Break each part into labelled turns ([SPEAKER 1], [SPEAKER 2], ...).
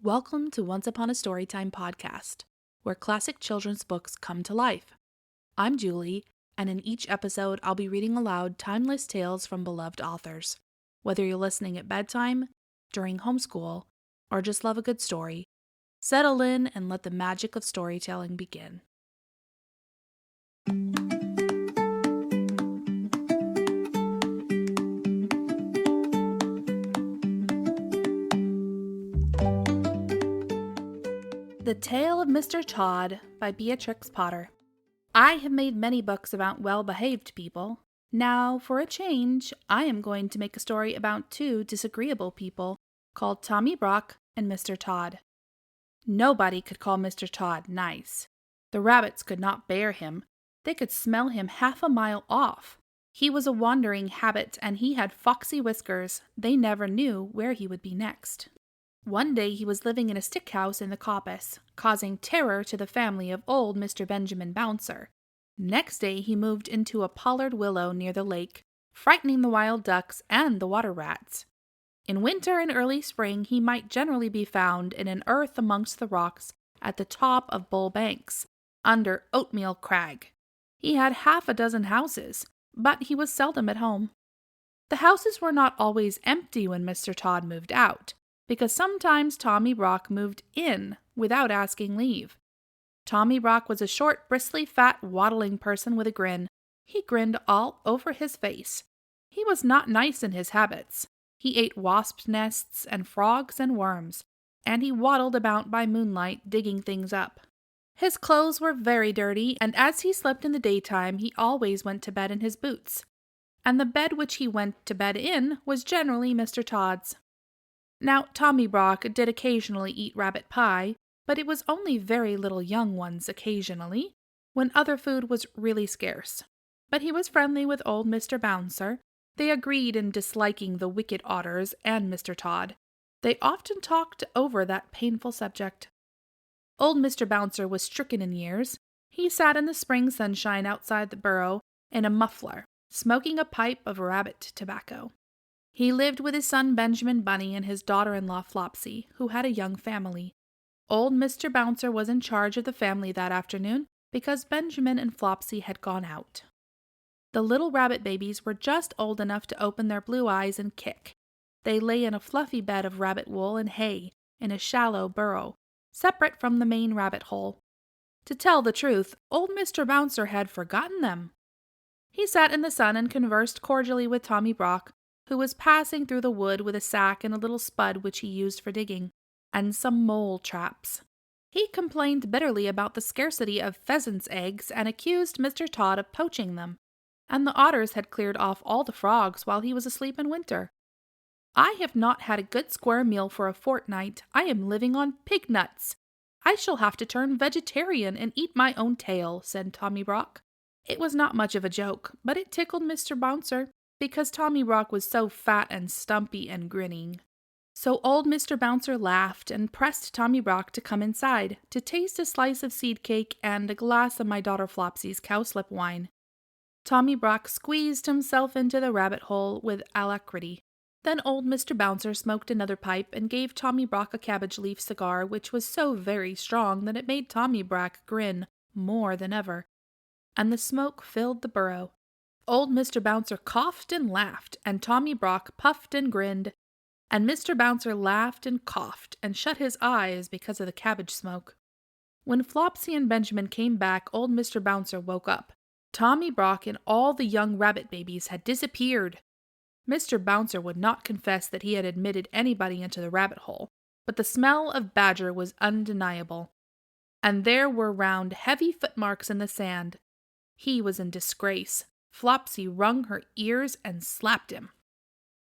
[SPEAKER 1] Welcome to Once Upon a Storytime Podcast, where classic children's books come to life. I'm Julie, and in each episode I'll be reading aloud timeless tales from beloved authors. Whether you're listening at bedtime, during homeschool, or just love a good story, settle in and let the magic of storytelling begin. The Tale of Mr. Todd by Beatrix Potter. I have made many books about well-behaved people. Now, for a change, I am going to make a story about two disagreeable people called Tommy Brock and Mr. Todd. Nobody could call Mr. Todd nice. The rabbits could not bear him. They could smell him half a mile off. He was a wandering habit, and he had foxy whiskers. They never knew where he would be next. One day he was living in a stick house in the coppice, causing terror to the family of old Mr. Benjamin Bouncer. Next day he moved into a pollard willow near the lake, frightening the wild ducks and the water rats. In winter and early spring he might generally be found in an earth amongst the rocks at the top of Bull Banks, under Oatmeal Crag. He had half a dozen houses, but he was seldom at home. The houses were not always empty when Mr. Todd moved out, because sometimes Tommy Brock moved in without asking leave. Tommy Brock was a short, bristly, fat, waddling person with a grin. He grinned all over his face. He was not nice in his habits. He ate wasp nests and frogs and worms, and he waddled about by moonlight digging things up. His clothes were very dirty, and as he slept in the daytime he always went to bed in his boots. And the bed which he went to bed in was generally Mr. Todd's. Now, Tommy Brock did occasionally eat rabbit pie, but it was only very little young ones occasionally, when other food was really scarce. But he was friendly with old Mr. Bouncer. They agreed in disliking the wicked otters and Mr. Todd. They often talked over that painful subject. Old Mr. Bouncer was stricken in years. He sat in the spring sunshine outside the burrow in a muffler, smoking a pipe of rabbit tobacco. He lived with his son Benjamin Bunny and his daughter-in-law Flopsy, who had a young family. Old Mr. Bouncer was in charge of the family that afternoon because Benjamin and Flopsy had gone out. The little rabbit babies were just old enough to open their blue eyes and kick. They lay in a fluffy bed of rabbit wool and hay in a shallow burrow, separate from the main rabbit hole. To tell the truth, old Mr. Bouncer had forgotten them. He sat in the sun and conversed cordially with Tommy Brock, who was passing through the wood with a sack and a little spud which he used for digging, and some mole traps. He complained bitterly about the scarcity of pheasants' eggs and accused Mr. Todd of poaching them, and the otters had cleared off all the frogs while he was asleep in winter. "I have not had a good square meal for a fortnight. I am living on pig nuts. I shall have to turn vegetarian and eat my own tail," said Tommy Brock. It was not much of a joke, but it tickled Mr. Bouncer, because Tommy Brock was so fat and stumpy and grinning. So old Mr. Bouncer laughed and pressed Tommy Brock to come inside to taste a slice of seed cake and a glass of my daughter Flopsy's cowslip wine. Tommy Brock squeezed himself into the rabbit hole with alacrity. Then old Mr. Bouncer smoked another pipe and gave Tommy Brock a cabbage leaf cigar which was so very strong that it made Tommy Brock grin more than ever. And the smoke filled the burrow. Old Mr. Bouncer coughed and laughed, and Tommy Brock puffed and grinned, and Mr. Bouncer laughed and coughed and shut his eyes because of the cabbage smoke. When Flopsy and Benjamin came back, old Mr. Bouncer woke up. Tommy Brock and all the young rabbit babies had disappeared. Mr. Bouncer would not confess that he had admitted anybody into the rabbit hole, but the smell of badger was undeniable. And there were round, heavy footmarks in the sand. He was in disgrace. Flopsy wrung her ears and slapped him.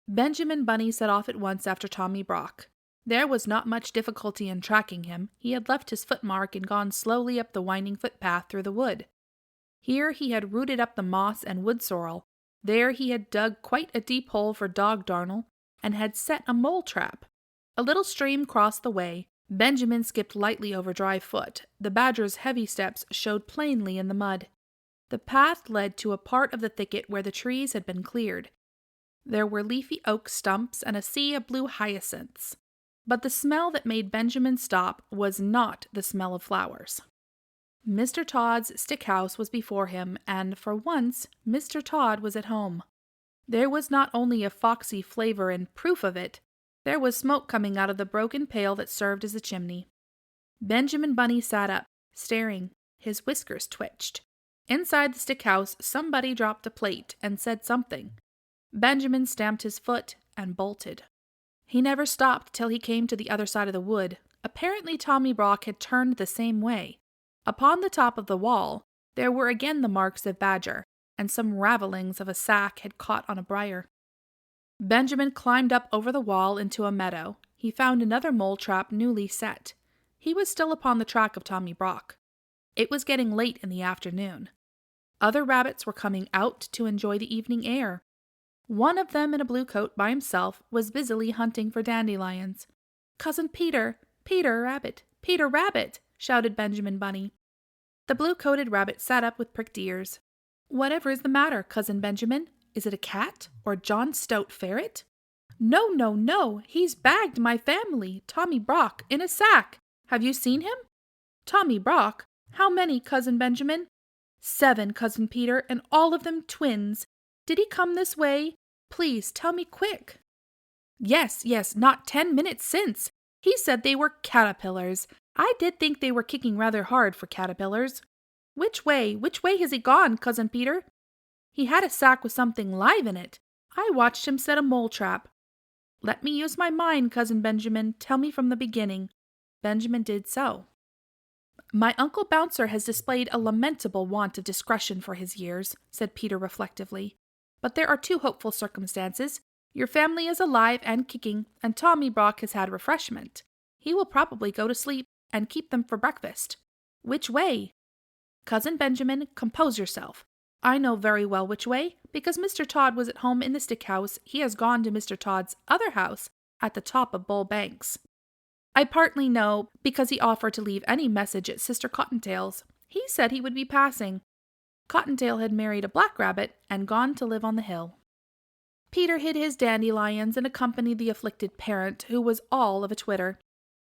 [SPEAKER 1] Benjamin Bunny set off at once after Tommy Brock. There was not much difficulty in tracking him. He had left his footmark and gone slowly up the winding footpath through the wood. Here he had rooted up the moss and wood sorrel. There he had dug quite a deep hole for dog darnel, and had set a mole trap. A little stream crossed the way. Benjamin skipped lightly over dry foot. The badger's heavy steps showed plainly in the mud. The path led to a part of the thicket where the trees had been cleared. There were leafy oak stumps and a sea of blue hyacinths. But the smell that made Benjamin stop was not the smell of flowers. Mr. Tod's stick house was before him, and for once Mr. Tod was at home. There was not only a foxy flavor and proof of it, there was smoke coming out of the broken pail that served as a chimney. Benjamin Bunny sat up, staring. His whiskers twitched. Inside the stick house, somebody dropped a plate and said something. Benjamin stamped his foot and bolted. He never stopped till he came to the other side of the wood. Apparently Tommy Brock had turned the same way. Upon the top of the wall, there were again the marks of badger, and some ravelings of a sack had caught on a briar. Benjamin climbed up over the wall into a meadow. He found another mole trap newly set. He was still upon the track of Tommy Brock. It was getting late in the afternoon. Other rabbits were coming out to enjoy the evening air. One of them in a blue coat by himself was busily hunting for dandelions. "Cousin Peter! Peter Rabbit! Peter Rabbit!" shouted Benjamin Bunny. The blue-coated rabbit sat up with pricked ears. "Whatever is the matter, Cousin Benjamin? Is it a cat or John Stout Ferret?" "No, no, no! He's bagged my family, Tommy Brock, in a sack. Have you seen him?" "Tommy Brock? How many, Cousin Benjamin?" "7, Cousin Peter, and all of them twins. Did he come this way? Please tell me quick." Yes, not 10 minutes since. He said they were caterpillars. I did think they were kicking rather hard for caterpillars. Which way has he gone, Cousin Peter?" "He had a sack with something live in it. I watched him set a mole trap." "Let me use my mind, Cousin Benjamin. Tell me from the beginning." Benjamin did so. "My Uncle Bouncer has displayed a lamentable want of discretion for his years," said Peter reflectively. "But there are 2 hopeful circumstances. Your family is alive and kicking, and Tommy Brock has had refreshment. He will probably go to sleep and keep them for breakfast. Which way?" "Cousin Benjamin, compose yourself. I know very well which way. Because Mr. Tod was at home in the stick house, he has gone to Mr. Tod's other house at the top of Bull Banks. I partly know because he offered to leave any message at Sister Cottontail's. He said he would be passing. Cottontail had married a black rabbit and gone to live on the hill." Peter hid his dandelions and accompanied the afflicted parent, who was all of a twitter.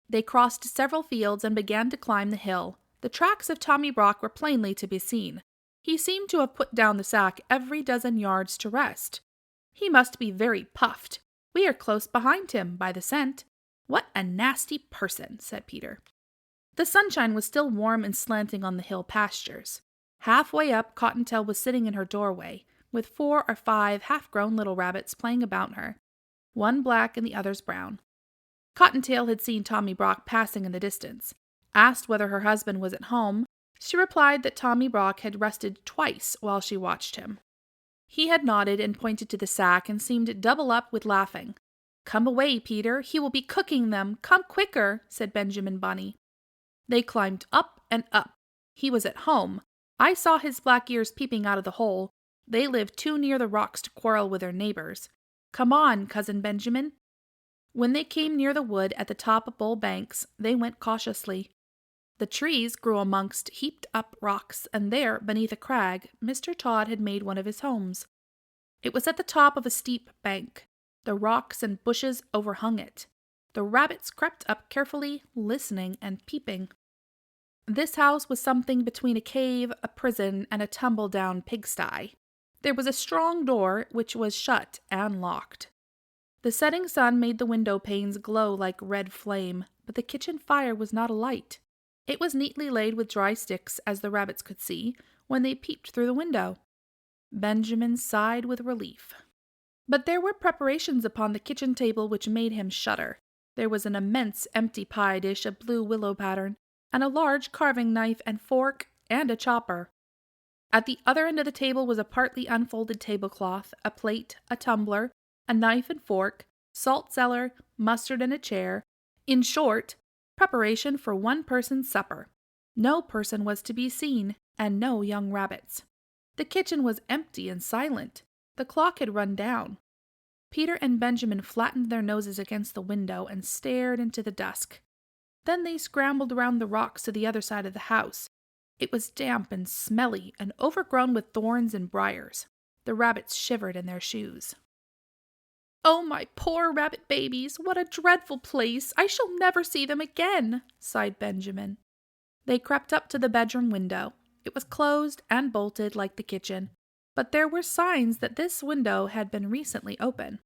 [SPEAKER 1] They crossed several fields and began to climb the hill. The tracks of Tommy Brock were plainly to be seen. He seemed to have put down the sack every dozen yards to rest. "He must be very puffed. We are close behind him, by the scent. What a nasty person," said Peter. The sunshine was still warm and slanting on the hill pastures. Halfway up, Cottontail was sitting in her doorway, with 4 or 5 half-grown little rabbits playing about her, one black and the others brown. Cottontail had seen Tommy Brock passing in the distance. Asked whether her husband was at home, she replied that Tommy Brock had rested twice while she watched him. He had nodded and pointed to the sack and seemed double up with laughing. "Come away, Peter, he will be cooking them. Come quicker," said Benjamin Bunny. They climbed up and up. He was at home. I saw his black ears peeping out of the hole. They lived too near the rocks to quarrel with their neighbors. "Come on, Cousin Benjamin." When they came near the wood at the top of Bull Banks, they went cautiously. The trees grew amongst heaped-up rocks, and there, beneath a crag, Mr. Tod had made one of his homes. It was at the top of a steep bank. The rocks and bushes overhung it. The rabbits crept up carefully, listening and peeping. This house was something between a cave, a prison, and a tumble-down pigsty. There was a strong door, which was shut and locked. The setting sun made the window panes glow like red flame, but the kitchen fire was not alight. It was neatly laid with dry sticks, as the rabbits could see, when they peeped through the window. Benjamin sighed with relief. But there were preparations upon the kitchen table which made him shudder. There was an immense empty pie dish of blue willow pattern, and a large carving knife and fork, and a chopper. At the other end of the table was a partly unfolded tablecloth, a plate, a tumbler, a knife and fork, salt cellar, mustard and a chair. In short, preparation for one person's supper. No person was to be seen, and no young rabbits. The kitchen was empty and silent. The clock had run down. Peter and Benjamin flattened their noses against the window and stared into the dusk. Then they scrambled around the rocks to the other side of the house. It was damp and smelly and overgrown with thorns and briars. The rabbits shivered in their shoes. "Oh, my poor rabbit babies, what a dreadful place! I shall never see them again," sighed Benjamin. They crept up to the bedroom window. It was closed and bolted like the kitchen, but there were signs that this window had been recently open.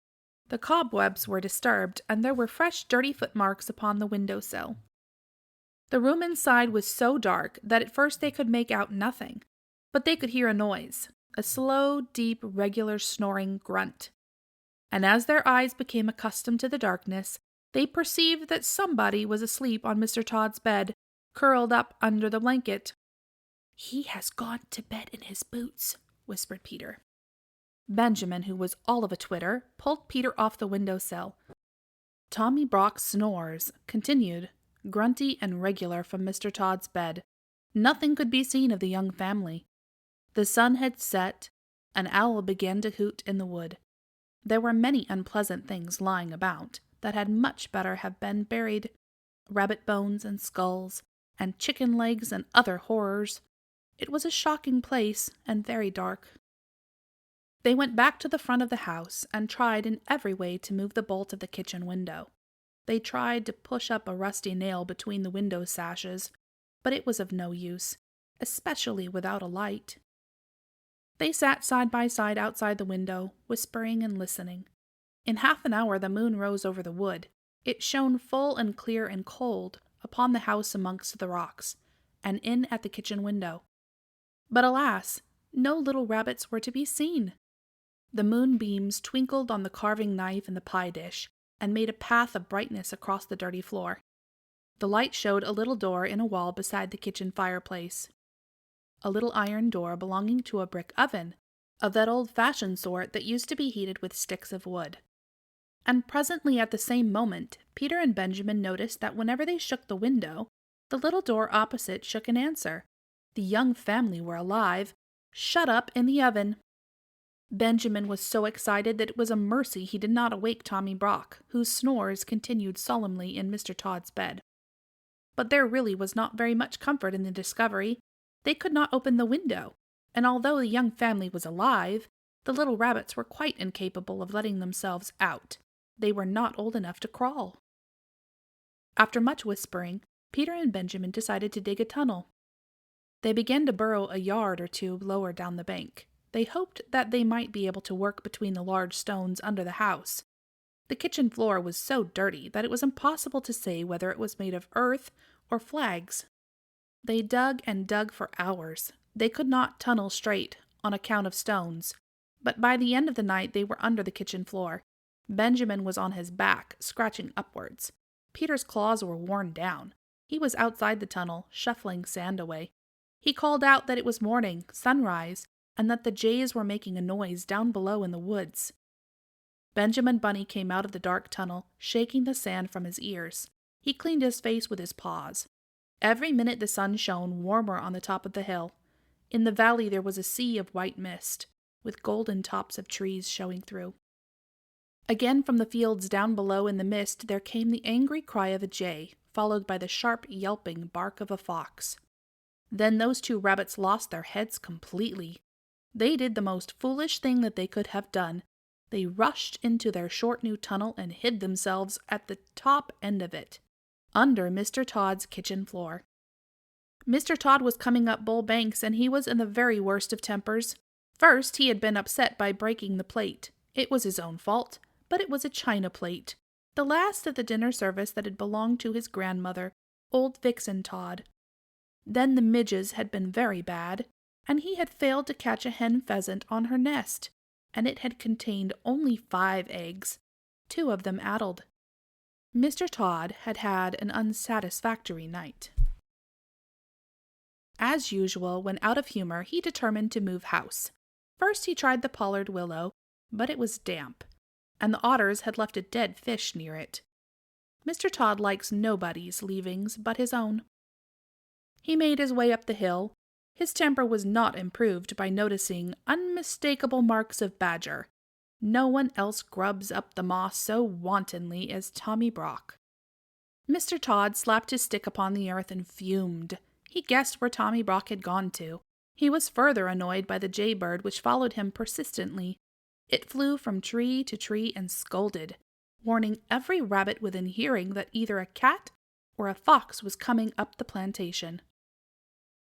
[SPEAKER 1] The cobwebs were disturbed, and there were fresh dirty footmarks upon the window-sill. The room inside was so dark that at first they could make out nothing, but they could hear a noise, a slow, deep, regular snoring grunt. And as their eyes became accustomed to the darkness, they perceived that somebody was asleep on Mr. Todd's bed, curled up under the blanket. "He has gone to bed in his boots," whispered Peter. Benjamin, who was all of a twitter, pulled Peter off the window-sill. Tommy Brock's snores continued, grunty and regular from Mr. Todd's bed. Nothing could be seen of the young family. The sun had set. An owl began to hoot in the wood. There were many unpleasant things lying about that had much better have been buried. Rabbit bones and skulls, and chicken legs and other horrors. It was a shocking place and very dark. They went back to the front of the house and tried in every way to move the bolt of the kitchen window. They tried to push up a rusty nail between the window sashes, but it was of no use, especially without a light. They sat side by side outside the window, whispering and listening. In half an hour the moon rose over the wood. It shone full and clear and cold upon the house amongst the rocks, and in at the kitchen window. But alas, no little rabbits were to be seen. The moonbeams twinkled on the carving knife and the pie dish, and made a path of brightness across the dirty floor. The light showed a little door in a wall beside the kitchen fireplace. A little iron door belonging to a brick oven, of that old-fashioned sort that used to be heated with sticks of wood. And presently at the same moment, Peter and Benjamin noticed that whenever they shook the window, the little door opposite shook in answer. The young family were alive, shut up in the oven. Benjamin was so excited that it was a mercy he did not awake Tommy Brock, whose snores continued solemnly in Mr. Todd's bed. But there really was not very much comfort in the discovery. They could not open the window, and although the young family was alive, the little rabbits were quite incapable of letting themselves out. They were not old enough to crawl. After much whispering, Peter and Benjamin decided to dig a tunnel. They began to burrow a yard or two lower down the bank. They hoped that they might be able to work between the large stones under the house. The kitchen floor was so dirty that it was impossible to say whether it was made of earth or flags. They dug and dug for hours. They could not tunnel straight on account of stones, but by the end of the night they were under the kitchen floor. Benjamin was on his back, scratching upwards. Peter's claws were worn down. He was outside the tunnel, shuffling sand away. He called out that it was morning, sunrise, and that the jays were making a noise down below in the woods. Benjamin Bunny came out of the dark tunnel, shaking the sand from his ears. He cleaned his face with his paws. Every minute the sun shone warmer on the top of the hill. In the valley there was a sea of white mist, with golden tops of trees showing through. Again from the fields down below in the mist there came the angry cry of a jay, followed by the sharp yelping bark of a fox. Then those two rabbits lost their heads completely. They did the most foolish thing that they could have done. They rushed into their short new tunnel and hid themselves at the top end of it, under Mr. Todd's kitchen floor. Mr. Todd was coming up Bull Banks, and he was in the very worst of tempers. First, he had been upset by breaking the plate. It was his own fault, but it was a china plate, the last of the dinner service that had belonged to his grandmother, old Vixen Todd. Then the midges had been very bad, and he had failed to catch a hen pheasant on her nest, and it had contained only 5 eggs, 2 of them addled. Mr. Todd had had an unsatisfactory night. As usual, when out of humor, he determined to move house. First he tried the pollard willow, but it was damp, and the otters had left a dead fish near it. Mr. Todd likes nobody's leavings but his own. He made his way up the hill. His temper was not improved by noticing unmistakable marks of badger. No one else grubs up the moss so wantonly as Tommy Brock. Mr. Todd slapped his stick upon the earth and fumed. He guessed where Tommy Brock had gone to. He was further annoyed by the jaybird which followed him persistently. It flew from tree to tree and scolded, warning every rabbit within hearing that either a cat or a fox was coming up the plantation.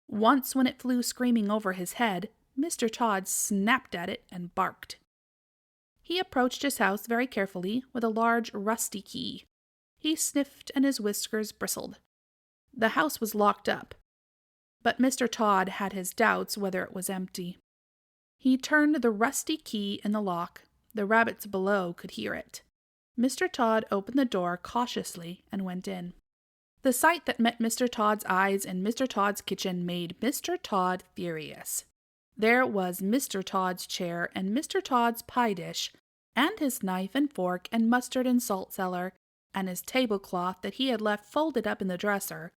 [SPEAKER 1] Once when it flew screaming over his head, Mr. Todd snapped at it and barked. He approached his house very carefully with a large rusty key. He sniffed and his whiskers bristled. The house was locked up, but Mr. Todd had his doubts whether it was empty. He turned the rusty key in the lock. The rabbits below could hear it. Mr. Todd opened the door cautiously and went in. The sight that met Mr. Todd's eyes in Mr. Todd's kitchen made Mr. Todd furious. There was Mr. Todd's chair and Mr. Todd's pie dish, and his knife and fork and mustard and salt cellar, and his tablecloth that he had left folded up in the dresser,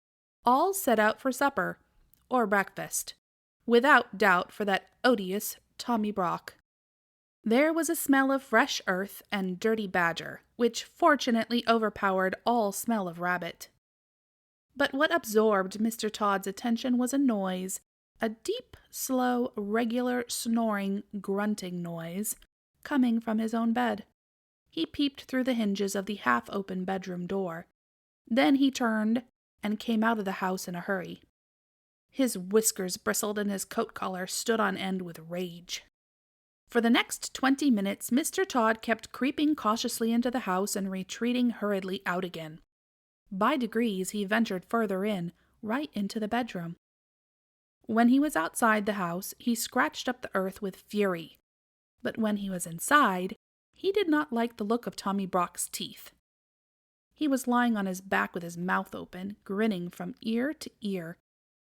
[SPEAKER 1] all set out for supper, or breakfast, without doubt for that odious Tommy Brock. There was a smell of fresh earth and dirty badger, which fortunately overpowered all smell of rabbit. But what absorbed Mr. Todd's attention was a noise, a deep, slow, regular, snoring, grunting noise, coming from his own bed. He peeped through the hinges of the half-open bedroom door. Then he turned and came out of the house in a hurry. His whiskers bristled and his coat collar stood on end with rage. For the next 20 minutes, Mr. Todd kept creeping cautiously into the house and retreating hurriedly out again. By degrees, he ventured further in, right into the bedroom. When he was outside the house, he scratched up the earth with fury. But when he was inside, he did not like the look of Tommy Brock's teeth. He was lying on his back with his mouth open, grinning from ear to ear.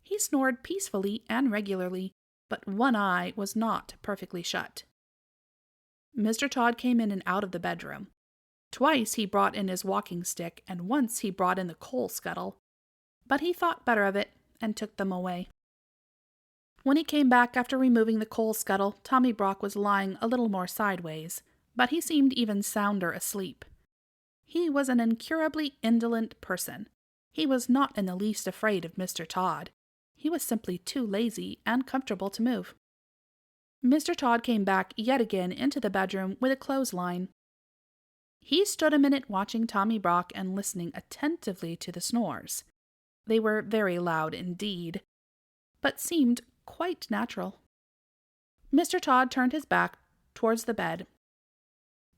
[SPEAKER 1] He snored peacefully and regularly, but one eye was not perfectly shut. Mr. Todd came in and out of the bedroom. Twice he brought in his walking stick, and once he brought in the coal scuttle. But he thought better of it and took them away. When he came back after removing the coal scuttle, Tommy Brock was lying a little more sideways, but he seemed even sounder asleep. He was an incurably indolent person. He was not in the least afraid of Mr. Todd. He was simply too lazy and comfortable to move. Mr. Todd came back yet again into the bedroom with a clothesline. He stood a minute watching Tommy Brock and listening attentively to the snores. They were very loud indeed, but seemed quite natural. Mr. Todd turned his back towards the bed.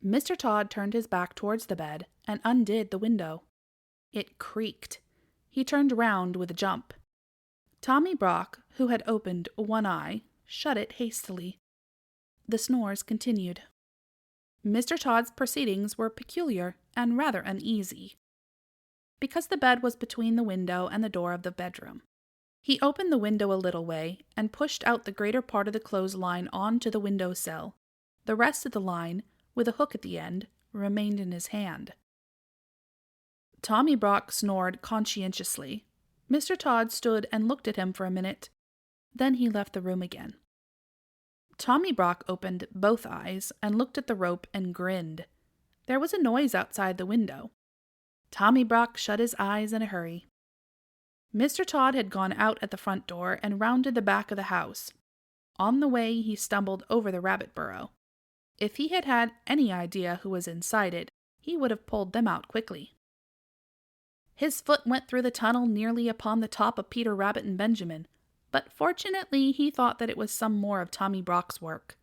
[SPEAKER 1] Mr. Todd turned his back towards the bed and undid the window. It creaked. He turned round with a jump. Tommy Brock, who had opened one eye, shut it hastily. The snores continued. Mr. Todd's proceedings were peculiar and rather uneasy, because the bed was between the window and the door of the bedroom. He opened the window a little way and pushed out the greater part of the clothesline on to the window sill. The rest of the line, with a hook at the end, remained in his hand. Tommy Brock snored conscientiously. Mr. Todd stood and looked at him for a minute. Then he left the room again. Tommy Brock opened both eyes and looked at the rope and grinned. There was a noise outside the window. Tommy Brock shut his eyes in a hurry. Mr. Todd had gone out at the front door and rounded the back of the house. On the way, he stumbled over the rabbit burrow. If he had had any idea who was inside it, he would have pulled them out quickly. His foot went through the tunnel nearly upon the top of Peter Rabbit and Benjamin, but fortunately he thought that it was some more of Tommy Brock's work.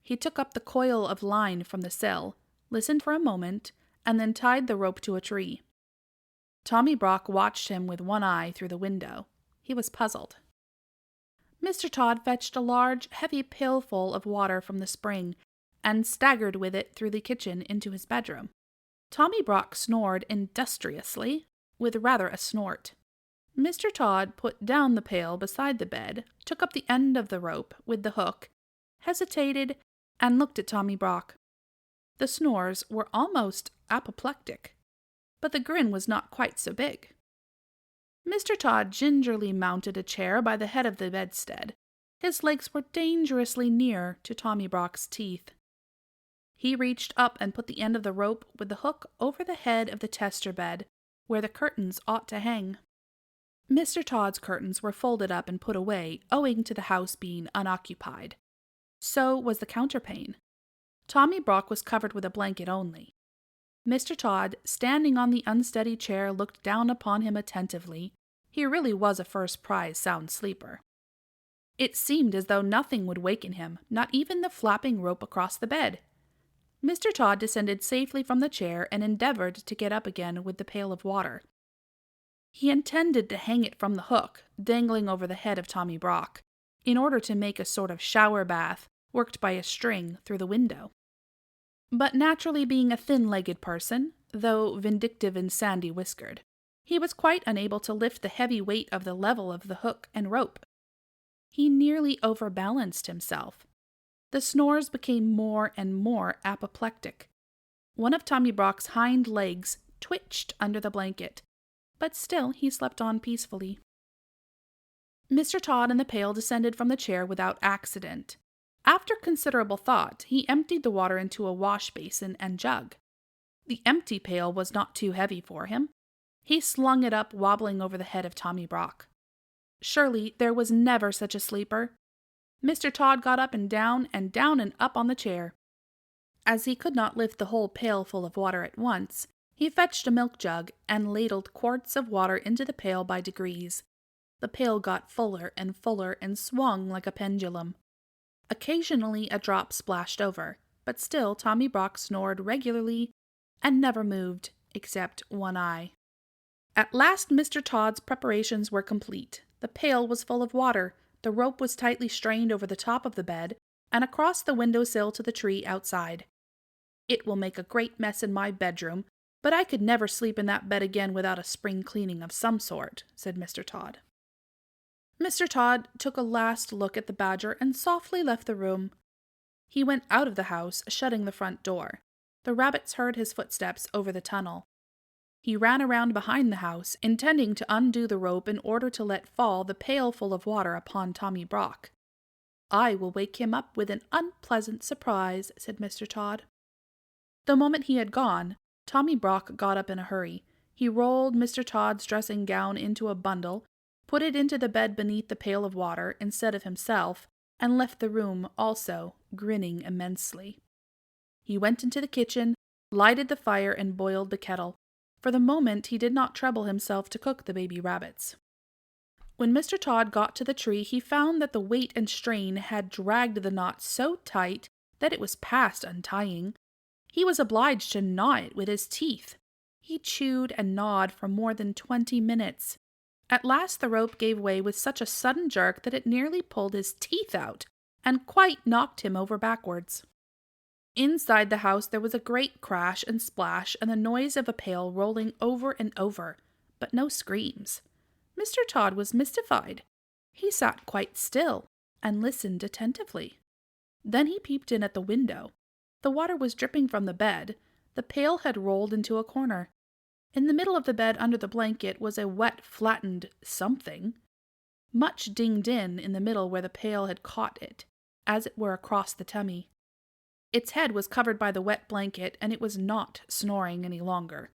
[SPEAKER 1] He took up the coil of line from the sill, listened for a moment, and then tied the rope to a tree. Tommy Brock watched him with one eye through the window. He was puzzled. Mr. Todd fetched a large, heavy pailful of water from the spring and staggered with it through the kitchen into his bedroom. Tommy Brock snored industriously, with rather a snort. Mr. Todd put down the pail beside the bed, took up the end of the rope with the hook, hesitated, and looked at Tommy Brock. The snores were almost apoplectic, but the grin was not quite so big. Mr. Todd gingerly mounted a chair by the head of the bedstead. His legs were dangerously near to Tommy Brock's teeth. He reached up and put the end of the rope with the hook over the head of the tester bed, where the curtains ought to hang. Mr. Todd's curtains were folded up and put away, owing to the house being unoccupied. So was the counterpane. Tommy Brock was covered with a blanket only. Mr. Todd, standing on the unsteady chair, looked down upon him attentively. He really was a first-prize sound sleeper. It seemed as though nothing would waken him, not even the flapping rope across the bed. Mr. Todd descended safely from the chair and endeavored to get up again with the pail of water. He intended to hang it from the hook, dangling over the head of Tommy Brock, in order to make a sort of shower bath worked by a string through the window. But naturally being a thin-legged person, though vindictive and sandy-whiskered, he was quite unable to lift the heavy weight of the level of the hook and rope. He nearly overbalanced himself. The snores became more and more apoplectic. One of Tommy Brock's hind legs twitched under the blanket, but still he slept on peacefully. Mr. Todd and the pail descended from the chair without accident. After considerable thought, he emptied the water into a wash basin and jug. The empty pail was not too heavy for him. He slung it up, wobbling over the head of Tommy Brock. Surely there was never such a sleeper. Mr. Todd got up and down and up on the chair. As he could not lift the whole pail full of water at once, he fetched a milk jug and ladled quarts of water into the pail by degrees. The pail got fuller and swung like a pendulum. Occasionally a drop splashed over, but still Tommy Brock snored regularly and never moved, except one eye. At last Mr. Todd's preparations were complete. The pail was full of water, the rope was tightly strained over the top of the bed, and across the windowsill to the tree outside. "It will make a great mess in my bedroom, but I could never sleep in that bed again without a spring cleaning of some sort," said Mr. Todd. Mr. Todd took a last look at the badger and softly left the room. He went out of the house, shutting the front door. The rabbits heard his footsteps over the tunnel. He ran around behind the house, intending to undo the rope in order to let fall the pail full of water upon Tommy Brock. "I will wake him up with an unpleasant surprise," said Mr. Todd. The moment he had gone, Tommy Brock got up in a hurry. He rolled Mr. Todd's dressing gown into a bundle, put it into the bed beneath the pail of water instead of himself, and left the room also, grinning immensely. He went into the kitchen, lighted the fire, and boiled the kettle. For the moment he did not trouble himself to cook the baby rabbits. When Mr. Todd got to the tree, he found that the weight and strain had dragged the knot so tight that it was past untying. He was obliged to gnaw it with his teeth. He chewed and gnawed for more than 20 minutes. At last the rope gave way with such a sudden jerk that it nearly pulled his teeth out, and quite knocked him over backwards. Inside the house there was a great crash and splash and the noise of a pail rolling over and over, but no screams. Mr. Todd was mystified. He sat quite still and listened attentively. Then he peeped in at the window. The water was dripping from the bed. The pail had rolled into a corner. In the middle of the bed under the blanket was a wet, flattened something. Much dinged in the middle where the pail had caught it, as it were across the tummy. Its head was covered by the wet blanket, and it was not snoring any longer.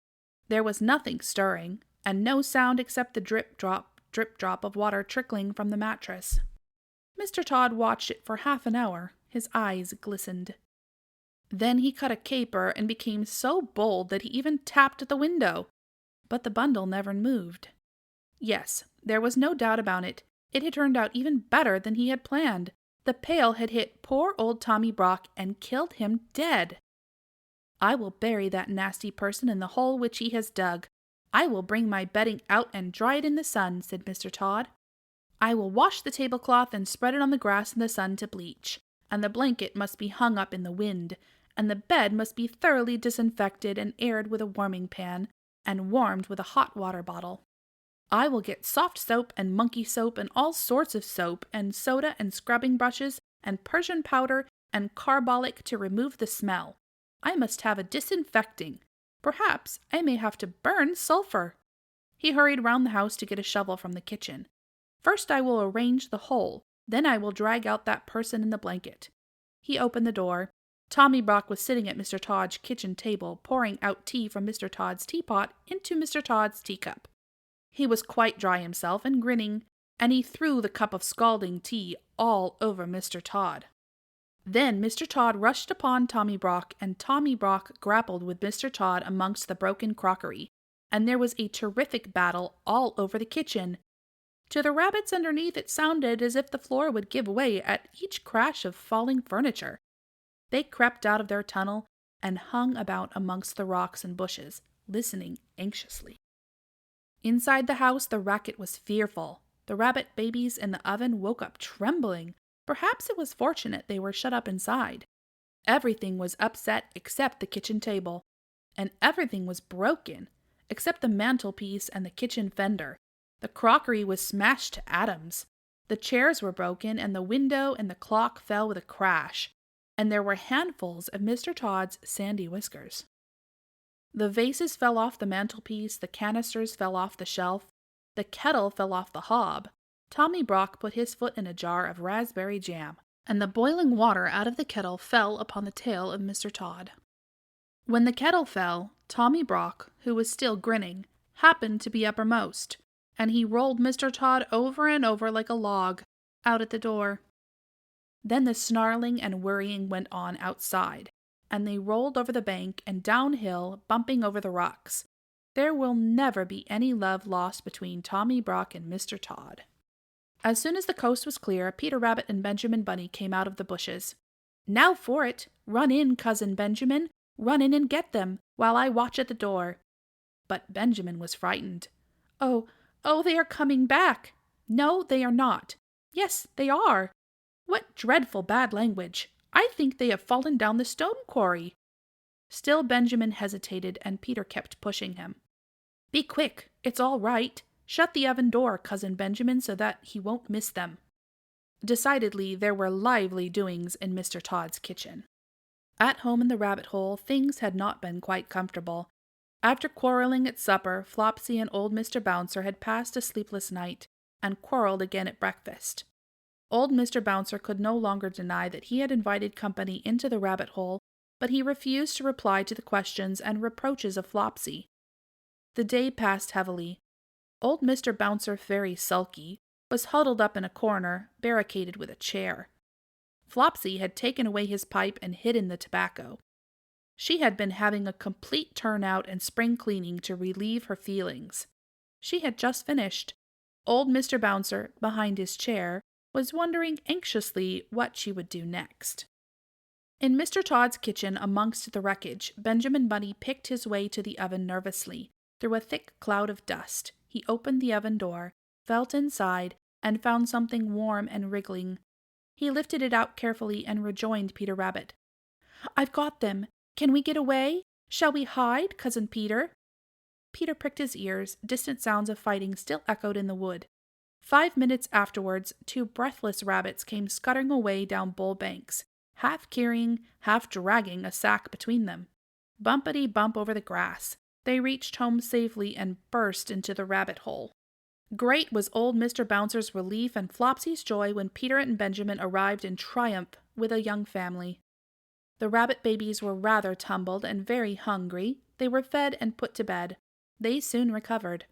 [SPEAKER 1] There was nothing stirring, and no sound except the drip drop of water trickling from the mattress. Mr. Todd watched it for half an hour. His eyes glistened. Then he cut a caper and became so bold that he even tapped at the window. But the bundle never moved. Yes, there was no doubt about it. It had turned out even better than he had planned. The pail had hit poor old Tommy Brock and killed him dead. "I will bury that nasty person in the hole which he has dug. I will bring my bedding out and dry it in the sun," said Mr. Todd. "I will wash the tablecloth and spread it on the grass in the sun to bleach, and the blanket must be hung up in the wind, and the bed must be thoroughly disinfected and aired with a warming pan, and warmed with a hot water bottle. I will get soft soap and monkey soap and all sorts of soap and soda and scrubbing brushes and Persian powder and carbolic to remove the smell. I must have a disinfecting. Perhaps I may have to burn sulphur." He hurried round the house to get a shovel from the kitchen. "First I will arrange the hole, then I will drag out that person in the blanket." He opened the door. Tommy Brock was sitting at Mr. Todd's kitchen table, pouring out tea from Mr. Todd's teapot into Mr. Todd's teacup. He was quite dry himself and grinning, and he threw the cup of scalding tea all over Mr. Todd. Then Mr. Todd rushed upon Tommy Brock, and Tommy Brock grappled with Mr. Todd amongst the broken crockery, and there was a terrific battle all over the kitchen. To the rabbits underneath it sounded as if the floor would give way at each crash of falling furniture. They crept out of their tunnel and hung about amongst the rocks and bushes, listening anxiously. Inside the house the racket was fearful. The rabbit babies in the oven woke up trembling. Perhaps it was fortunate they were shut up inside. Everything was upset except the kitchen table, and everything was broken except the mantelpiece and the kitchen fender. The crockery was smashed to atoms. The chairs were broken, and the window and the clock fell with a crash, and there were handfuls of Mr. Todd's sandy whiskers. The vases fell off the mantelpiece, the canisters fell off the shelf, the kettle fell off the hob. Tommy Brock put his foot in a jar of raspberry jam, and the boiling water out of the kettle fell upon the tail of Mr. Todd. When the kettle fell, Tommy Brock, who was still grinning, happened to be uppermost, and he rolled Mr. Todd over and over like a log, out at the door. Then the snarling and worrying went on outside, and they rolled over the bank and downhill, bumping over the rocks. There will never be any love lost between Tommy Brock and Mr. Todd. As soon as the coast was clear, Peter Rabbit and Benjamin Bunny came out of the bushes. "Now for it! Run in, Cousin Benjamin! Run in and get them, while I watch at the door." But Benjamin was frightened. Oh, they are coming back! No, they are not. Yes, they are. What dreadful bad language! I think they have fallen down the stone quarry. Still Benjamin hesitated, and Peter kept pushing him. "Be quick, it's all right. Shut the oven door, Cousin Benjamin, so that he won't miss them." Decidedly, there were lively doings in Mr. Todd's kitchen. At home in the rabbit hole, things had not been quite comfortable. After quarreling at supper, Flopsy and old Mr. Bouncer had passed a sleepless night, and quarreled again at breakfast. Old Mr. Bouncer could no longer deny that he had invited company into the rabbit hole, but he refused to reply to the questions and reproaches of Flopsy. The day passed heavily. Old Mr. Bouncer, very sulky, was huddled up in a corner, barricaded with a chair. Flopsy had taken away his pipe and hidden the tobacco. She had been having a complete turn-out and spring cleaning to relieve her feelings. She had just finished. Old Mr. Bouncer, behind his chair, was wondering anxiously what she would do next. In Mr. Todd's kitchen, amongst the wreckage, Benjamin Bunny picked his way to the oven nervously. Through a thick cloud of dust, he opened the oven door, felt inside, and found something warm and wriggling. He lifted it out carefully and rejoined Peter Rabbit. "I've got them. Can we get away? Shall we hide, Cousin Peter?" Peter pricked his ears. Distant sounds of fighting still echoed in the wood. 5 minutes afterwards, 2 breathless rabbits came scuttering away down Bull Banks, half carrying, half dragging a sack between them. Bumpety-bump over the grass. They reached home safely and burst into the rabbit hole. Great was old Mr. Bouncer's relief and Flopsy's joy when Peter and Benjamin arrived in triumph with a young family. The rabbit babies were rather tumbled and very hungry. They were fed and put to bed. They soon recovered.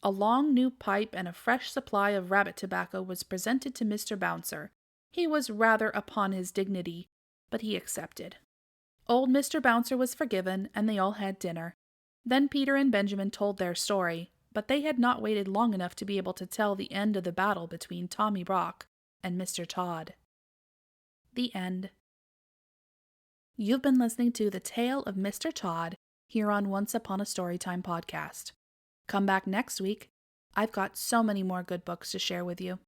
[SPEAKER 1] A long new pipe and a fresh supply of rabbit tobacco was presented to Mr. Bouncer. He was rather upon his dignity, but he accepted. Old Mr. Bouncer was forgiven, and they all had dinner. Then Peter and Benjamin told their story, but they had not waited long enough to be able to tell the end of the battle between Tommy Brock and Mr. Todd. The end. You've been listening to The Tale of Mr. Todd here on Once Upon a Storytime Podcast. Come back next week. I've got so many more good books to share with you.